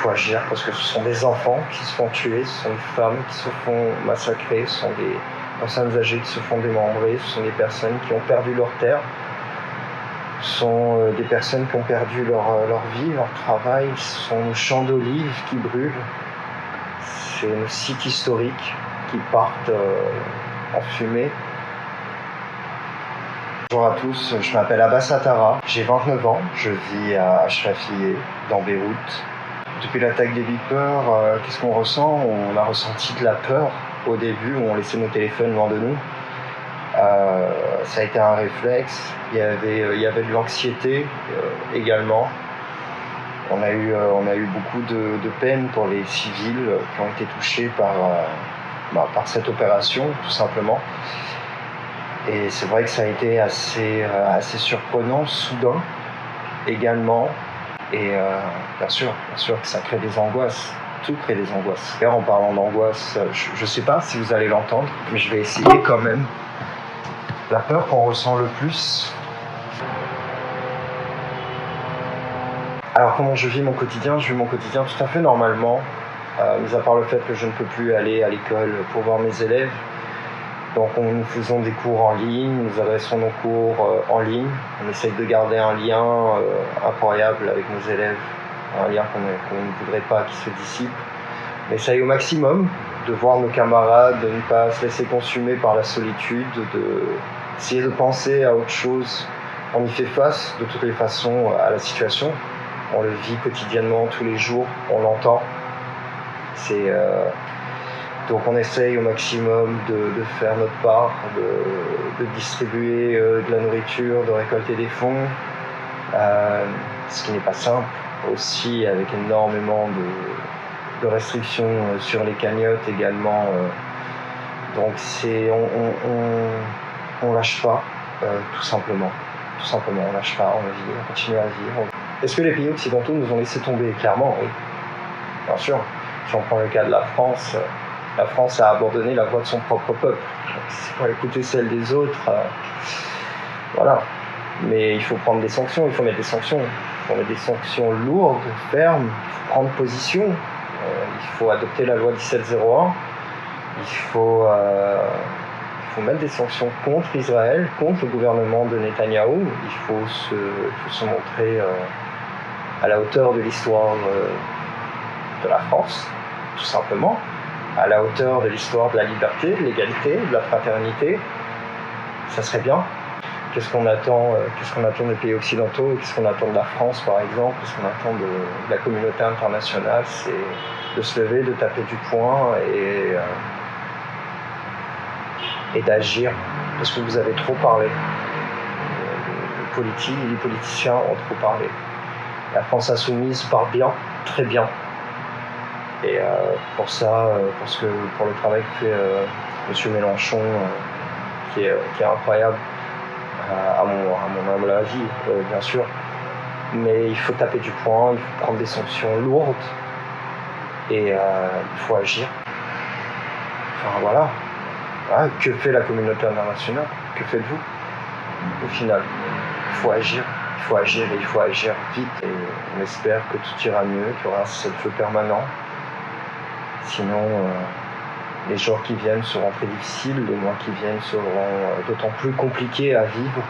faut agir parce que ce sont des enfants qui se font tuer, ce sont des femmes qui se font massacrer, ce sont des personnes âgées qui se font démembrer, ce sont des personnes qui ont perdu leur terre, ce sont des personnes qui ont perdu leur vie, leur travail, ce sont nos champs d'olives qui brûlent, c'est nos sites historiques qui partent en fumée. Bonjour à tous, je m'appelle Abbas Attara, j'ai 29 ans, je vis à Ashrafiyeh, dans Beyrouth. Depuis l'attaque des Vipers, qu'est-ce qu'on ressent? On a ressenti de la peur au début, où on laissait nos téléphones loin de nous. Ça a été un réflexe, il y avait de l'anxiété également. On a eu beaucoup de peine pour les civils qui ont été touchés par cette opération, tout simplement. Et c'est vrai que ça a été assez surprenant, soudain également. Et bien sûr que ça crée des angoisses. Tout crée des angoisses. D'ailleurs, en parlant d'angoisse, je ne sais pas si vous allez l'entendre, mais je vais essayer quand même. La peur qu'on ressent le plus. Alors comment je vis mon quotidien? Je vis mon quotidien tout à fait normalement, mis à part le fait que je ne peux plus aller à l'école pour voir mes élèves. Donc nous faisons des cours en ligne, nous adressons nos cours en ligne. On essaye de garder un lien incroyable avec nos élèves, un lien qu'on ne voudrait pas qui se dissipe. On essaye au maximum de voir nos camarades, de ne pas se laisser consumer par la solitude, d'essayer de penser à autre chose. On y fait face de toutes les façons à la situation. On le vit quotidiennement, tous les jours, on l'entend. Donc on essaye au maximum de faire notre part, de distribuer de la nourriture, de récolter des fonds, ce qui n'est pas simple, aussi avec énormément de restrictions sur les cagnottes également. Donc on lâche pas, tout simplement, on lâche pas, on continue à vivre. Est-ce que les pays occidentaux nous ont laissé tomber? Clairement, oui, bien sûr. Si on prend le cas de la France a abandonné la voix de son propre peuple. C'est pour écouter celle des autres. Voilà. Mais il faut prendre des sanctions, il faut mettre des sanctions. Il faut mettre des sanctions lourdes, fermes, il faut prendre position. Il faut adopter la loi 1701. Il faut mettre des sanctions contre Israël, contre le gouvernement de Netanyahou. Il faut se montrer à la hauteur de l'histoire de la France, tout simplement. À la hauteur de l'histoire de la liberté, de l'égalité, de la fraternité. Ça serait bien. Qu'est-ce qu'on attend des pays occidentaux? Qu'est-ce qu'on attend de la France, par exemple? Qu'est-ce qu'on attend de la communauté internationale? C'est de se lever, de taper du poing et d'agir. Parce que vous avez trop parlé. Les politiciens ont trop parlé. La France insoumise parle bien, très bien. Et pour le travail que fait M. Mélenchon, qui est incroyable, à mon humble avis, bien sûr. Mais il faut taper du poing, il faut prendre des sanctions lourdes, et il faut agir. Enfin voilà. Que fait la communauté internationale? Que faites-vous? Au final, il faut agir et il faut agir vite. Et on espère que tout ira mieux, qu'il y aura un cessez-le-feu permanent. Sinon, les jours qui viennent seront très difficiles, les mois qui viennent seront d'autant plus compliqués à vivre.